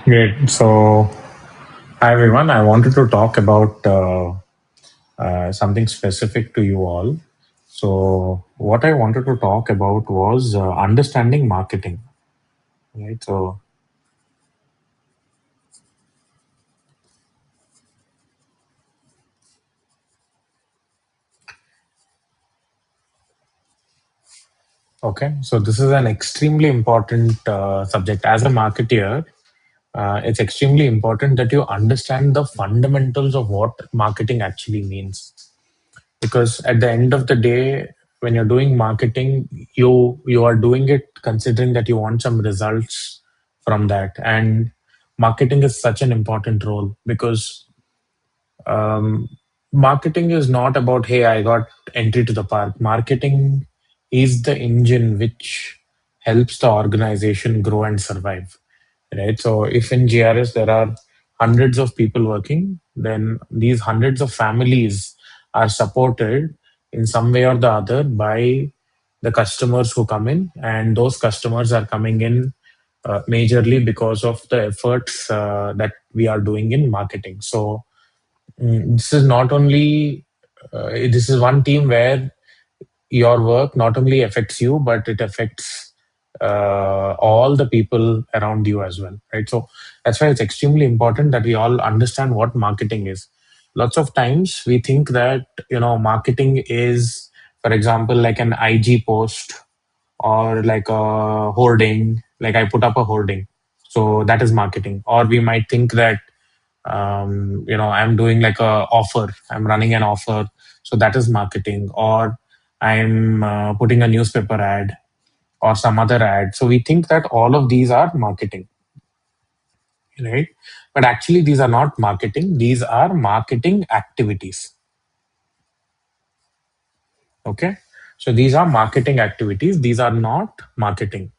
Great. So, hi everyone. I wanted to talk about something specific to you all. So, what I wanted to talk about was understanding marketing. Right. So, okay. So, this is an extremely important subject. As a marketeer, it's extremely important that you understand the fundamentals of what marketing actually means. Because at the end of the day, when you're doing marketing, you are doing it considering that you want some results from that. And marketing is such an important role because um, marketing is not about, hey, I got entry to the park. Marketing is the engine which helps the organization grow and survive, right? So if in GRS there are hundreds of people working, then these hundreds of families are supported in some way or the other by the customers who come in, and those customers are coming in majorly because of the efforts that we are doing in marketing. So this is not only this is one team where your work not only affects you, but it affects all the people around you as well, right? So that's why it's extremely important that we all understand what marketing is. Lots of times we think that marketing is, for example, like an IG post or like a hoarding. Like I put up a hoarding, so that is marketing. Or we might think that I'm doing like a offer, I'm running an offer, so that is marketing. Or I'm putting a newspaper ad or some other ad, so we think that all of these are marketing, right? But actually these are not marketing, these are marketing activities. Okay, so these are marketing activities, these are not marketing.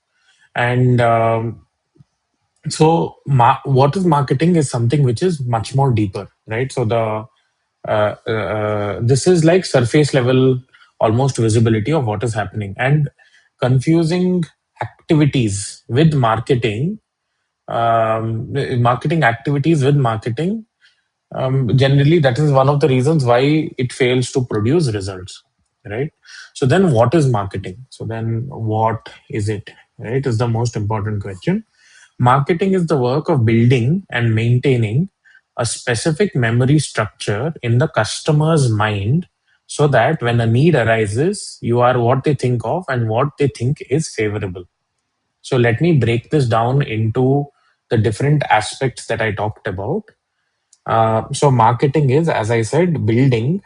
And what is marketing is something which is much more deeper, right? So this is like surface level, almost visibility of what is happening. And confusing activities with marketing, marketing activities with marketing, generally that is one of the reasons why it fails to produce results, right? So then what is marketing? So then what is it, right, is the most important question. Marketing is the work of building and maintaining a specific memory structure in the customer's mind so that when a need arises, you are what they think of and what they think is favorable. So let me break this down into the different aspects that I talked about. So marketing is, as I said, building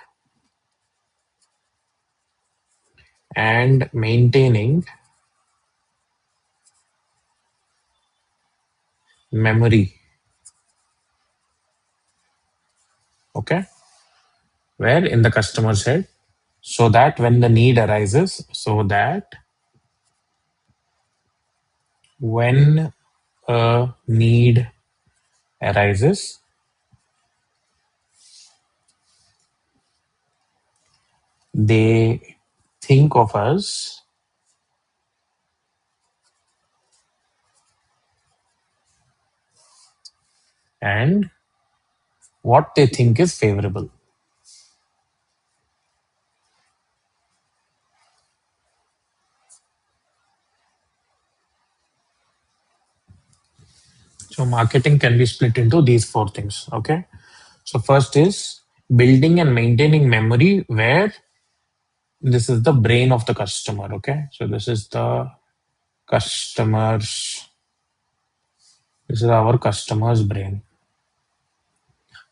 and maintaining memory. Okay, where in the customer's head, so that when the need arises, so that when a need arises, they think of us and what they think is favorable. So marketing can be split into these four things. Okay. So first is building and maintaining memory, where this is the brain of the customer. Okay. So this is the customer's, this is our customer's brain.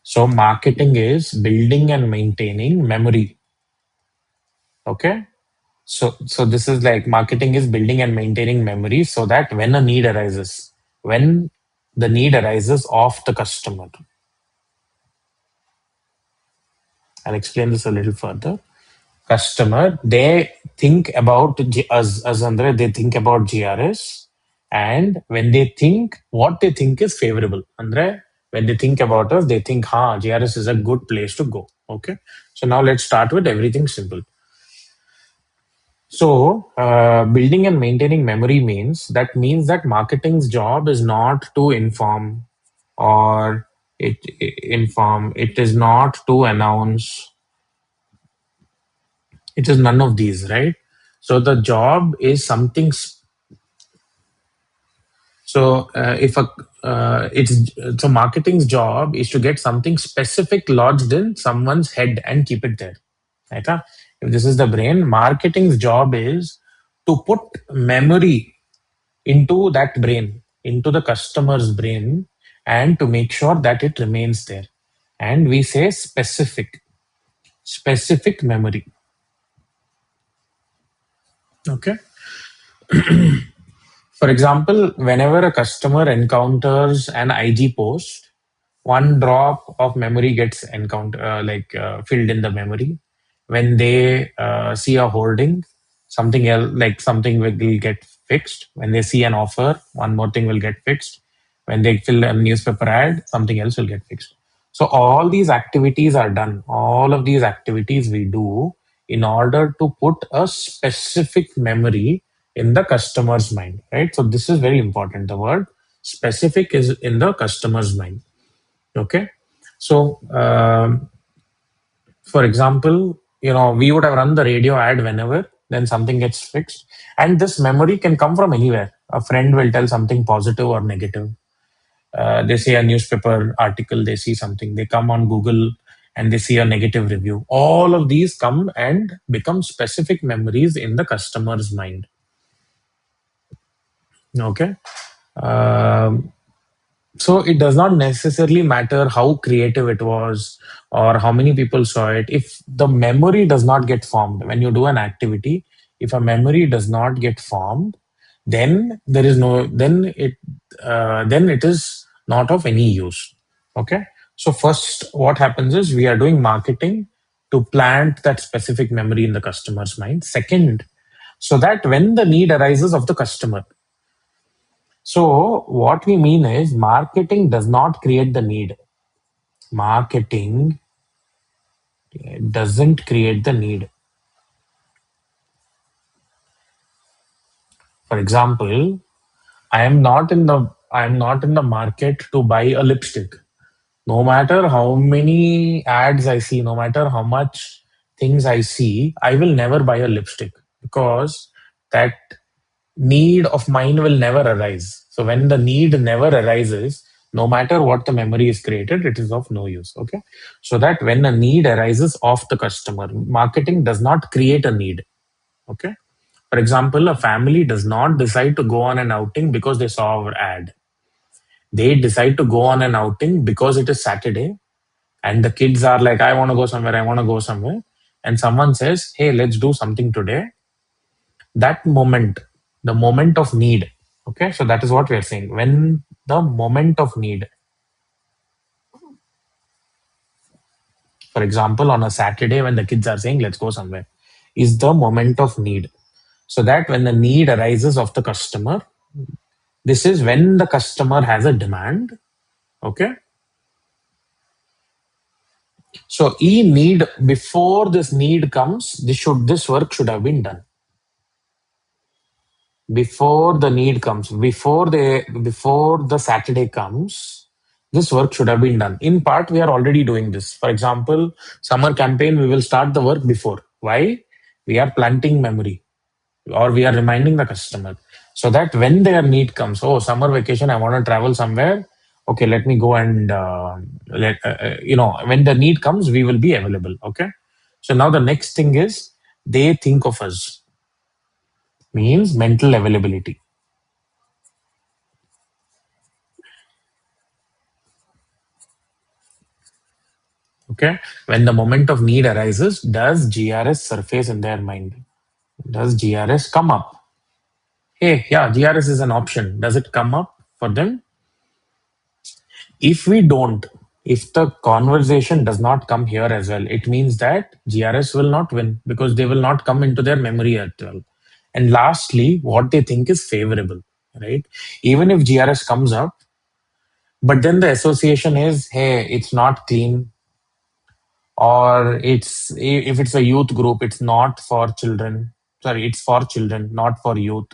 So marketing is building and maintaining memory. Okay. So this is like marketing is building and maintaining memory so that when a need arises, when the need arises of the customer, I'll explain this a little further. Customer, they think about as Andre, they think about GRS, and when they think, what they think is favorable. Andre, when they think about us, they think, ha, GRS is a good place to go. Okay. So now let's start with everything simple. So, building and maintaining memory means that marketing's job is not to inform. or inform. It is not to announce. It is none of these, right? So the job is something. So if a it's so marketing's job is to get something specific lodged in someone's head and keep it there. Right? If this is the brain, marketing's job is to put memory into that brain, into the customer's brain, and to make sure that it remains there. And we say specific memory. Okay. For example, whenever a customer encounters an IG post, one drop of memory gets filled in the memory. When they see a hoarding, something else, like something will get fixed. When they see an offer, one more thing will get fixed. When they fill a newspaper ad, something else will get fixed. So all these activities are done. All of these activities we do in order to put a specific memory in the customer's mind, right? So this is very important. The word specific is in the customer's mind. Okay. So, for example, we would have run the radio ad whenever, then something gets fixed. And this memory can come from anywhere. A friend will tell something positive or negative. They say a newspaper article, they see something, they come on Google and they see a negative review. All of these come and become specific memories in the customer's mind. Okay. Um, so it does not necessarily matter how creative it was or how many people saw it. If the memory does not get formed when you do an activity, if a memory does not get formed, then there is no then it is not of any use. Okay. So first what happens is we are doing marketing to plant that specific memory in the customer's mind. Second, so that when the need arises of the customer, so, what we mean is marketing does not create the need. Marketing doesn't create the need. For example, I am not in the market to buy a lipstick. No matter how many ads I see, no matter how much things I see, I will never buy a lipstick because that need of mine will never arise. So when the need never arises, no matter what the memory is created, it is of no use. Okay. So that when a need arises of the customer, marketing does not create a need. Okay. For example, a family does not decide to go on an outing because they saw our ad. They decide to go on an outing because it is Saturday and the kids are like, I want to go somewhere, I want to go somewhere. And someone says, hey, let's do something today. That moment, the moment of need. Okay, so that is what we are saying. When the moment of need, for example, on a Saturday, when the kids are saying, let's go somewhere, is the moment of need. So that when the need arises of the customer, this is when the customer has a demand. Okay, so e need, before this need comes, this work should have been done. Before the need comes, before the Saturday comes, this work should have been done. In part, we are already doing this. For example, summer campaign, we will start the work before. Why? We are planting memory or we are reminding the customer so that when their need comes, oh, summer vacation, I want to travel somewhere. Okay, let me go and when the need comes, we will be available. Okay. So now the next thing is they think of us, means mental availability. Okay. When the moment of need arises, does GRS surface in their mind? Does GRS come up? Hey, yeah, GRS is an option. Does it come up for them? If we don't, if the conversation does not come here as well, it means that GRS will not win because they will not come into their memory at all. And lastly, what they think is favorable, right? Even if GRS comes up, but then the association is, hey, it's not clean, or it's if it's a youth group, it's not for children, sorry, it's for children, not for youth.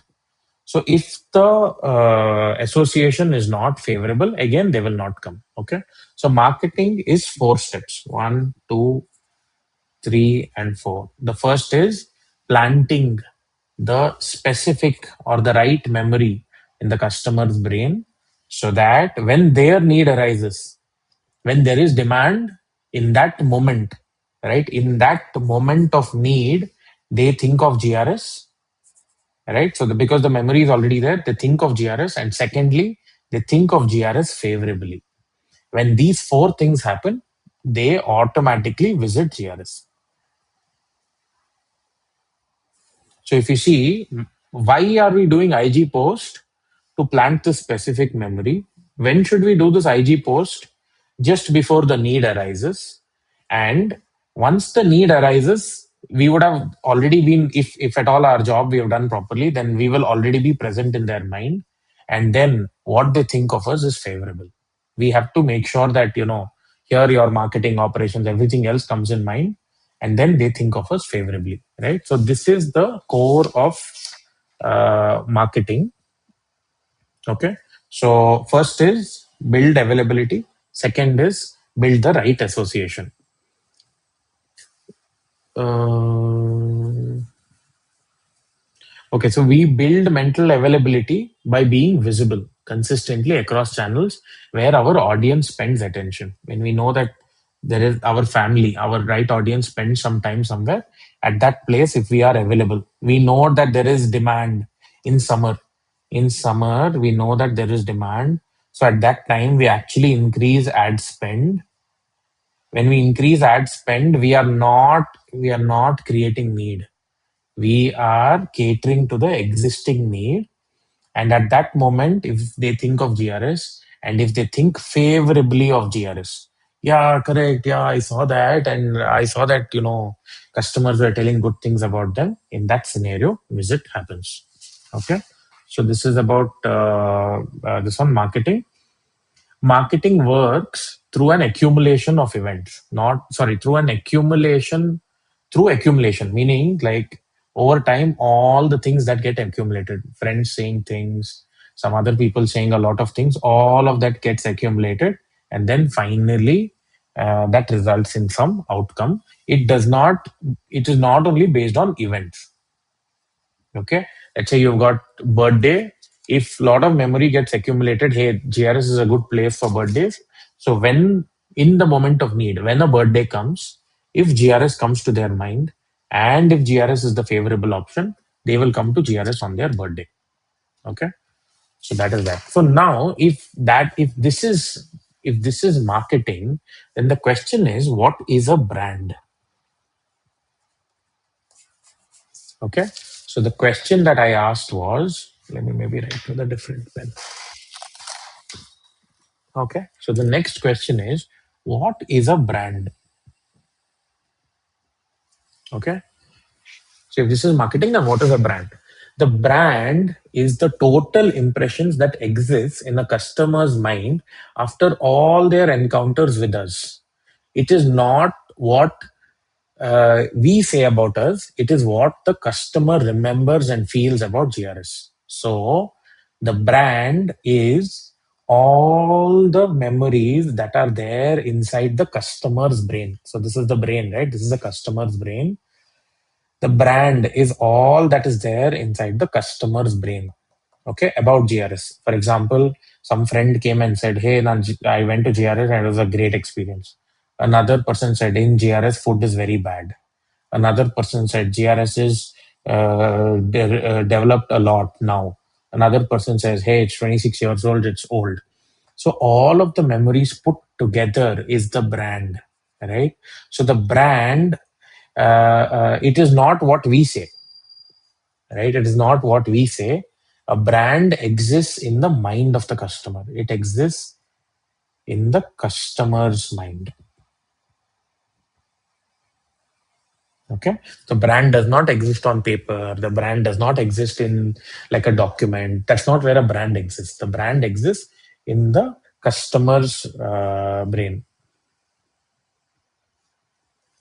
So if the association is not favorable, again, they will not come. Okay. So marketing is four steps: one, two, three, and four. The first is planting the specific or the right memory in the customer's brain so that when their need arises, when there is demand in that moment, right, in that moment of need, they think of GRS, right? So because the memory is already there, they think of GRS, and secondly, they think of GRS favorably. When these four things happen, they automatically visit GRS. So if you see, why are we doing IG post? To plant this specific memory. When should we do this IG post? Just before the need arises. And once the need arises, we would have already been, if at all our job we have done properly, then we will already be present in their mind. And then what they think of us is favorable. We have to make sure that, here your marketing operations, everything else comes in mind, and then they think of us favorably, right? So this is the core of marketing. Okay. So first is build availability. Second is build the right association. Uh, okay. So we build mental availability by being visible consistently across channels where our audience spends attention. When we know that there is our family, our right audience spends some time somewhere, at that place, if we are available, we know that there is demand in summer. In summer, we know that there is demand. So at that time, we actually increase ad spend. When we increase ad spend, we are not creating need. We are catering to the existing need. And at that moment, if they think of GRS and if they think favorably of GRS, yeah, correct. Yeah, I saw that. And I saw that, customers were telling good things about them. In that scenario, visit happens. Okay. So this is about this one marketing. Marketing works through an accumulation of events, not, sorry, through accumulation, meaning like over time, all the things that get accumulated, friends saying things, some other people saying a lot of things, all of that gets accumulated. And then finally, that results in some outcome. It is not only based on events. Okay. Let's say you've got birthday. If a lot of memory gets accumulated, hey, GRS is a good place for birthdays. So when in the moment of need, when a birthday comes, if GRS comes to their mind and if GRS is the favorable option, they will come to GRS on their birthday. Okay. So that is that. So now if this is marketing, then the question is, what is a brand? Okay. So the question that I asked was, let me maybe write with a different pen. Okay. So the next question is, what is a brand? Okay. So if this is marketing, then what is a brand? The brand is the total impressions that exists in a customer's mind after all their encounters with us. It is not what we say about us, it is what the customer remembers and feels about GRS. So the brand is all the memories that are there inside the customer's brain. So this is the brain, right? This is the customer's brain. The brand is all that is there inside the customer's brain, okay, about GRS. For example, some friend came and said, hey, I went to GRS and it was a great experience. Another person said, in GRS, food is very bad. Another person said, GRS is developed a lot now. Another person says, hey, it's 26 years old, it's old. So all of the memories put together is the brand, right? So the brand, it is not what we say, right? It is not what we say. A brand exists in the mind of the customer. It exists in the customer's mind. Okay. The brand does not exist on paper. The brand does not exist in like a document. That's not where a brand exists. The brand exists in the customer's brain.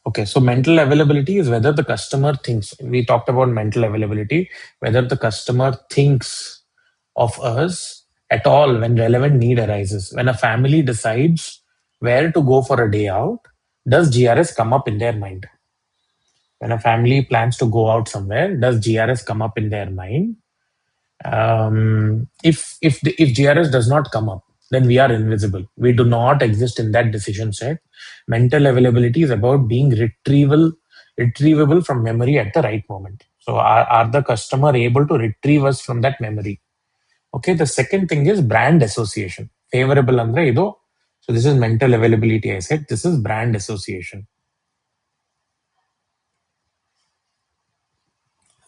Okay, so mental availability is whether the customer thinks. We talked about mental availability, whether the customer thinks of us at all when relevant need arises. When a family decides where to go for a day out, does GRS come up in their mind? When a family plans to go out somewhere, does GRS come up in their mind? If GRS does not come up, then we are invisible. We do not exist in that decision set. Mental availability is about being retrievable from memory at the right moment. So are the customer able to retrieve us from that memory? Okay, the second thing is brand association. Favorable andre ido. So this is mental availability. I said this is brand association.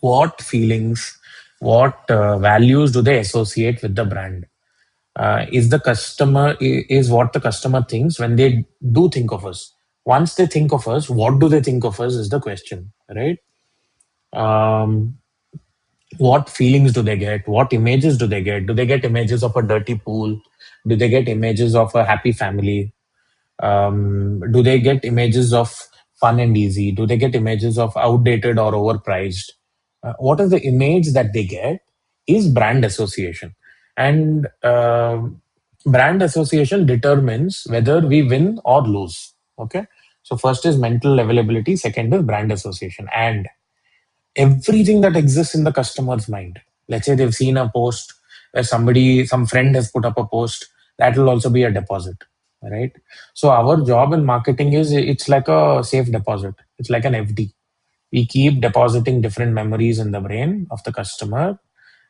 What feelings, what values do they associate with the brand? Is the customer is what the customer thinks when they do think of us. Once they think of us, what do they think of us is the question, right? Um, what feelings do they get? What images do they get? Do they get images of a dirty pool? Do they get images of a happy family? Do they get images of fun and easy? Do they get images of outdated or overpriced? What is the image that they get is brand association. And brand association determines whether we win or lose. Okay. So, first is mental availability, second is brand association. And everything that exists in the customer's mind. Let's say they've seen a post where some friend has put up a post, that will also be a deposit, right? So our job in marketing is it's like a safe deposit. It's like an FD. We keep depositing different memories in the brain of the customer,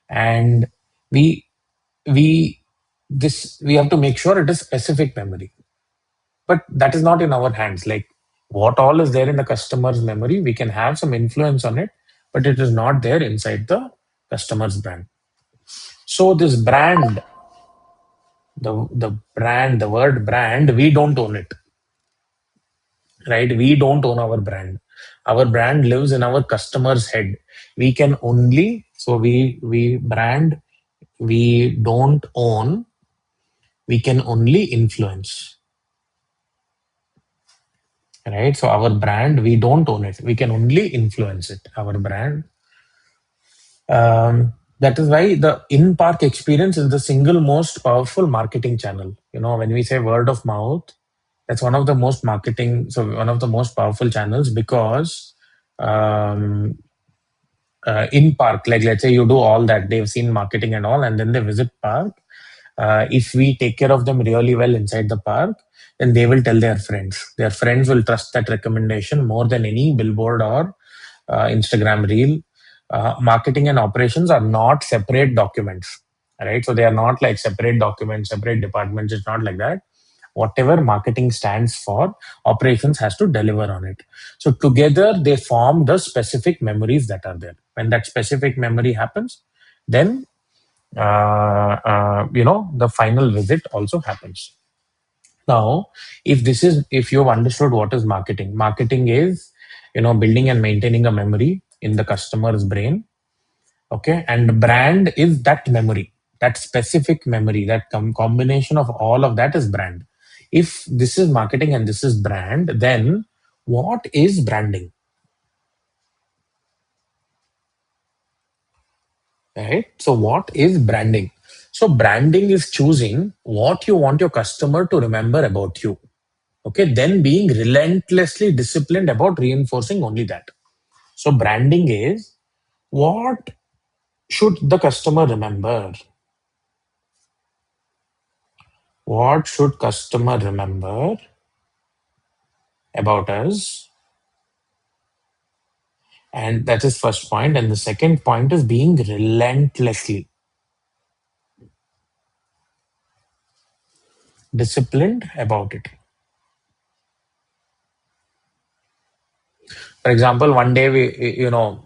and we we we have to make sure it is specific memory, but that is not in our hands. Like what all is there in the customer's memory, we can have some influence on it, but it is not there inside the customer's brand. So this brand, the word brand, we don't own it, right? We don't own our brand. Our brand lives in our customer's head. We can only, so we brand, we don't own, we can only influence, right? So our brand, we don't own it. We can only influence it. Our brand. That is why the in-park experience is the single most powerful marketing channel. You know, when we say word of mouth, that's one of the most marketing, so one of the most powerful channels because um, in park, like let's say you do all that, they've seen marketing and all, and then they visit park. If we take care of them really well inside the park, then they will tell their friends. Their friends will trust that recommendation more than any billboard or Instagram reel. Marketing and operations are not separate documents, right? So they are not like separate documents, separate departments. It's not like that. Whatever marketing stands for, operations has to deliver on it. So together they form the specific memories that are there. When that specific memory happens, then the final visit also happens. Now, if you've understood what is marketing is, building and maintaining a memory in the customer's brain. Okay, and brand is that memory, that specific memory, that combination of all of that is brand. If this is marketing and this is brand, then what is branding? Right? So, what is branding? So, branding is choosing what you want your customer to remember about you. Okay, then being relentlessly disciplined about reinforcing only that. So, branding is what should the customer remember? What should customer remember about us? And that is first point. And the second point is being relentlessly disciplined about it. For example, one day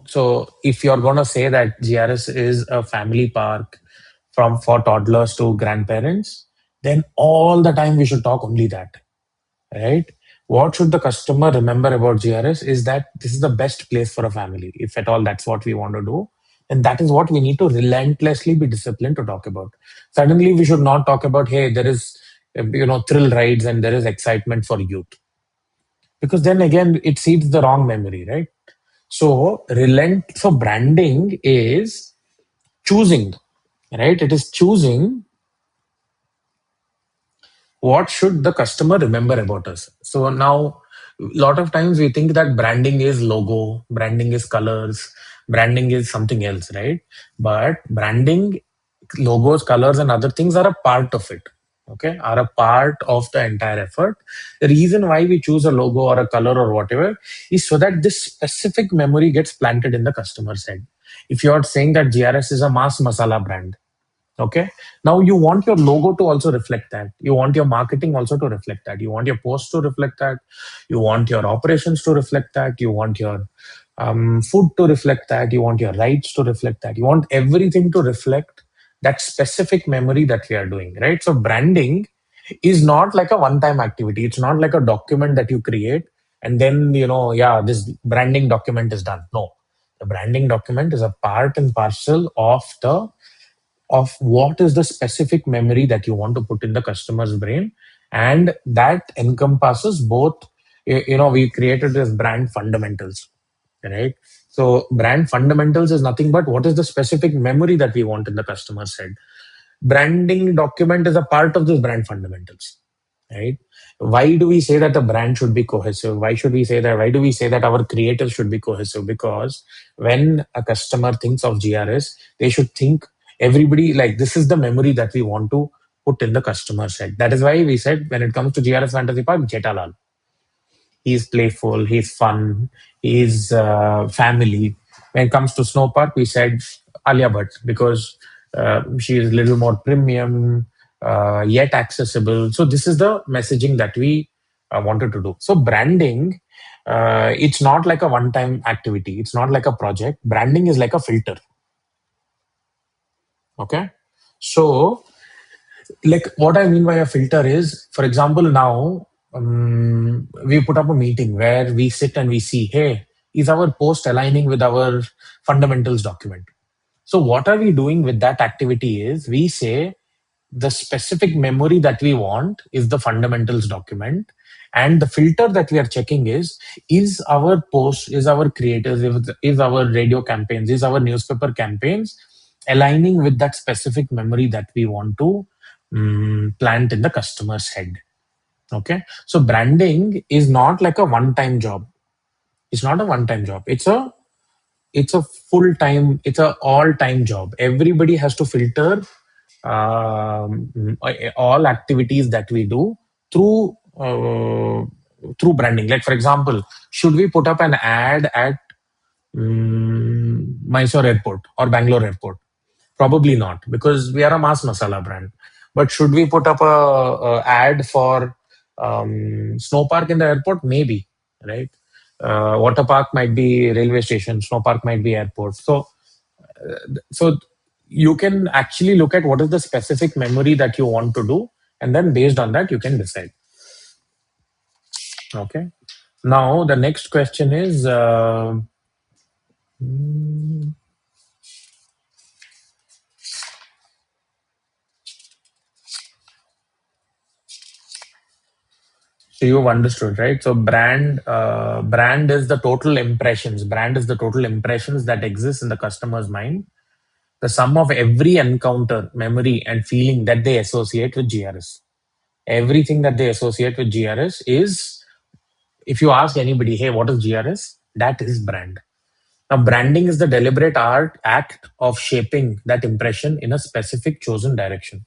so if you're going to say that GRS is a family park for toddlers to grandparents, then all the time we should talk only that, right? What should the customer remember about GRS is that this is the best place for a family. If at all that's what we want to do, then that is what we need to relentlessly be disciplined to talk about. Suddenly, we should not talk about, hey, there is, thrill rides and there is excitement for youth. Because then again, it seeds the wrong memory, right? So, branding is choosing. right? It is choosing what should the customer remember about us. So now, a lot of times we think that branding is logo, branding is colors, branding is something else, right? But branding, logos, colors, and other things are a part of it. Okay, are a part of the entire effort. The reason why we choose a logo or a color or whatever is so that this specific memory gets planted in the customer's head. If you're saying that GRS is a mass masala brand, okay, now you want your logo to also reflect that, you want your marketing also to reflect that, you want your post to reflect that, you want your operations to reflect that, you want your food to reflect that, you want your rights to reflect that, you want everything to reflect that specific memory that we are doing, right? So branding is not like a one time activity, it's not like a document that you create and then, yeah, this branding document is done. No, the branding document is a part and parcel of what is the specific memory that you want to put in the customer's brain, and that encompasses both. We created this brand fundamentals, right? So brand fundamentals is nothing but what is the specific memory that we want in the customer's head. Branding document is a part of this brand fundamentals, right? Why do we say that the brand should be cohesive? Why do we say that our creators should be cohesive? Because when a customer thinks of GRS, they should think everybody, like, this is the memory that we want to put in the customer's head. That is why we said when it comes to GRS Fantasy Park, Jetalal. He's playful, he's fun, he's family. When it comes to Snow Park, we said Alia Bhatt because she is a little more premium, yet accessible. So this is the messaging that we wanted to do. So branding, it's not like a one-time activity. It's not like a project. Branding is like a filter. Okay. So, like, what I mean by a filter is, for example, now we put up a meeting where we sit and we see, hey, is our post aligning with our fundamentals document? So what are we doing with that activity is we say the specific memory that we want is the fundamentals document, and the filter that we are checking is our post, is our creators, is our radio campaigns, is our newspaper campaigns aligning with that specific memory that we want to plant in the customer's head. Okay, so branding is not like a one time job. It's not a one time job, it's a full time, it's a all time job. Everybody has to filter all activities that we do through branding. Like, for example, should we put up an ad at Mysore Airport or Bangalore Airport? Probably not, because we are a mass masala brand. But should we put up a ad for snow park in the airport? Maybe, right? Water park might be railway station, snow park might be airport. So you can actually look at what is the specific memory that you want to do, and then based on that you can decide. Okay. Now the next question is. Hmm, So you've understood, right? So brand is the total impressions. Brand is the total impressions that exist in the customer's mind. The sum of every encounter, memory, and feeling that they associate with GRS. Everything that they associate with GRS is, if you ask anybody, hey, what is GRS? That is brand. Now, branding is the deliberate act of shaping that impression in a specific chosen direction.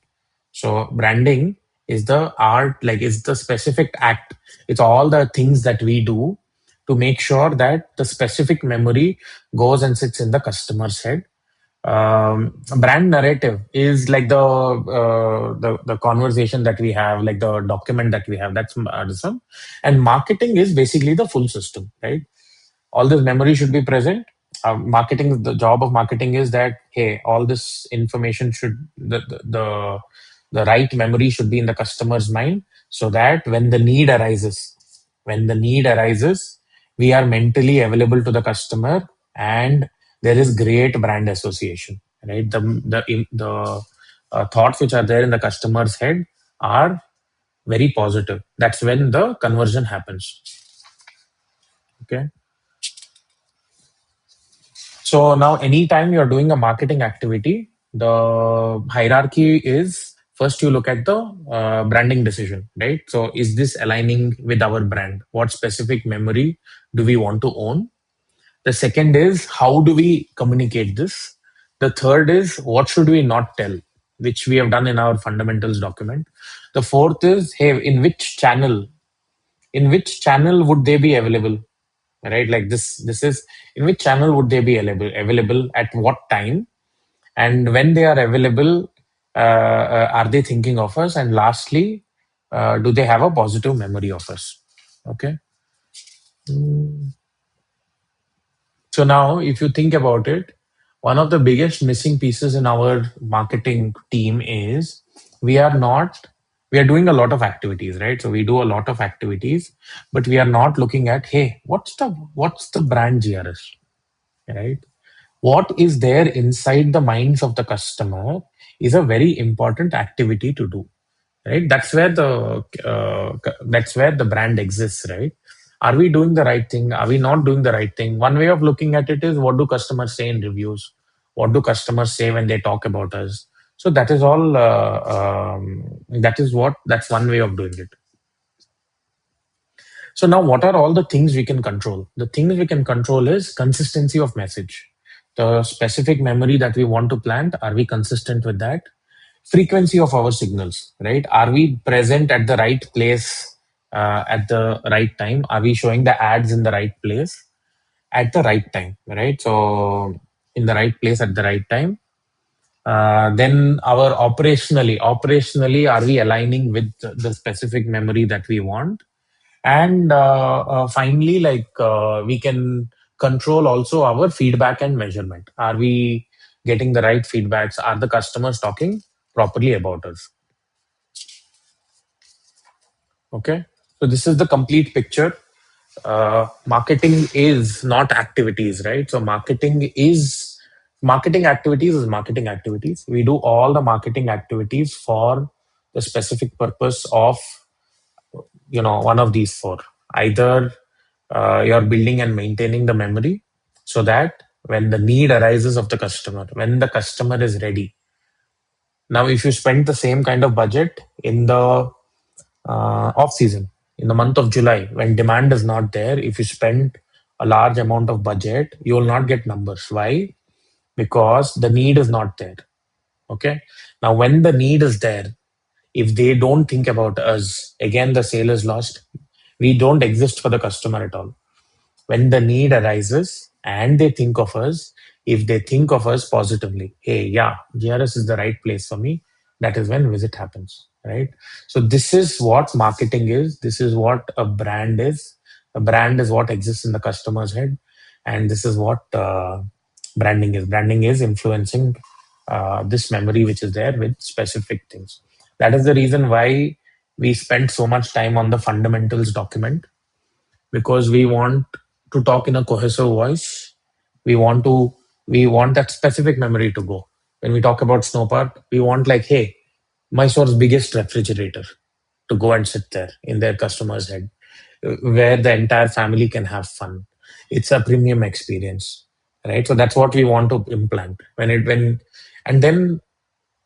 So branding is the art, like is the specific act. It's all the things that we do to make sure that the specific memory goes and sits in the customer's head. Brand narrative is like the conversation that we have, like the document that we have. That's some, and marketing is basically the full system, right? All this memory should be present. Marketing, the job of marketing is that, hey, all this information should, the right memory should be in the customer's mind, so that when the need arises, we are mentally available to the customer, and there is great brand association, right? The thoughts which are there in the customer's head are very positive. That's when the conversion happens. Okay. So now, anytime you're doing a marketing activity, The hierarchy is first you look at the branding decision, right? So is this aligning with our brand? What specific memory do we want to own? The second is how do we communicate this? The third is what should we not tell, which we have done in our fundamentals document. The fourth is, hey, in which channel would they be available, right? Like this is in which channel would they be available at what time, and when they are available, are they thinking of us? And lastly, do they have a positive memory of us? Okay. So now, if you think about it, one of the biggest missing pieces in our marketing team is we are not we are doing a lot of activities, right? So we do a lot of activities, but we are not looking at, hey, what's the brand GRS, right? What is there inside the minds of the customer is a very important activity to do, right? That's where the brand exists, right? Are we doing the right thing? Are we not doing the right thing? One way of looking at it is, what do customers say in reviews? What do customers say when they talk about us? So that is all. That's one way of doing it. So now, what are all the things we can control? The things we can control is consistency of message. The specific memory that we want to plant, are we consistent with that? Frequency of our signals, right? Are we present at the right place at the right time? Are we showing the ads in the right place at the right time, right? So in the right place at the right time. Then our operationally, are we aligning with the specific memory that we want? And finally, we can control also our feedback and measurement. Are we getting the right feedbacks? Are the customers talking properly about us? Okay. So this is the complete picture. Marketing is not activities, right? So marketing activities is marketing activities. We do all the marketing activities for the specific purpose of, one of these four. Either you're building and maintaining the memory so that when the need arises of the customer, when the customer is ready. Now, if you spend the same kind of budget in the off season, in the month of July, when demand is not there, if you spend a large amount of budget, you will not get numbers. Why? Because the need is not there. Okay. Now, when the need is there, if they don't think about us, again, the sale is lost. We don't exist for the customer at all. When the need arises and they think of us, if they think of us positively, hey, yeah, GRS is the right place for me, that is when visit happens, right? So this is what marketing is. This is what a brand is. A brand is what exists in the customer's head, and this is what branding is. Branding is influencing this memory which is there with specific things. That is the reason why we spent so much time on the fundamentals document, because we want to talk in a cohesive voice. We want to we want that specific memory to go. When we talk about snow park, we want, like, hey, Mysore's biggest refrigerator to go and sit there in their customer's head, where the entire family can have fun. It's a premium experience, right? So that's what we want to implant. And then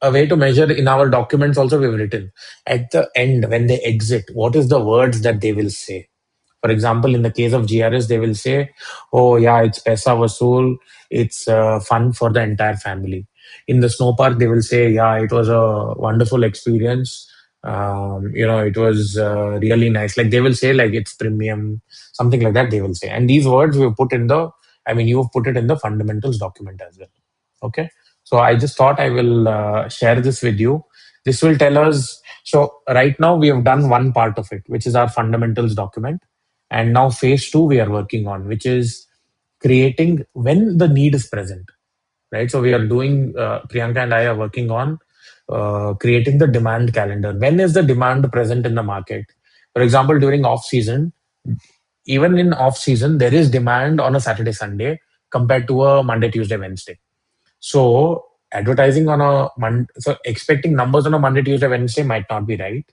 a way to measure in our documents also we've written at the end when they exit, what is the words that they will say. For example, in the case of GRS, they will say, "Oh yeah, it's Pesa Vasool. It's fun for the entire family." In the snow park, they will say, "Yeah, it was a wonderful experience. It was really nice." Like they will say, like it's premium, something like that. They will say, and these words we put in the. I mean, you have put it in the fundamentals document as well. Okay, so I just thought I will share this with you. This will tell us. So right now we have done one part of it, which is our fundamentals document, and now phase two we are working on, which is creating when the need is present, right? So we are doing, Priyanka and I are working on creating the demand calendar. When is the demand present in the market? For example, during off season, even in off season, there is demand on a Saturday, Sunday compared to a Monday, Tuesday, Wednesday. So advertising on so expecting numbers on a Monday, Tuesday, Wednesday might not be right,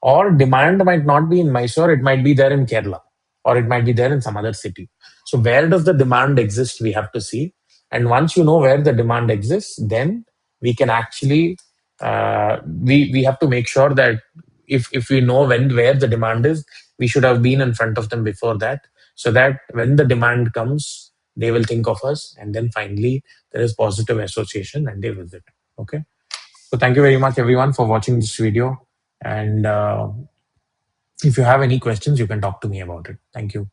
or demand might not be in Mysore, it might be there in Kerala, or it might be there in some other city. So where does the demand exist? We have to see. And once you know where the demand exists, then we can actually we have to make sure that if we know when where the demand is, we should have been in front of them before that, so that when the demand comes, they will think of us, and then finally there is positive association and they visit. Okay, so thank you very much everyone for watching this video, and if you have any questions, you can talk to me about it. Thank you.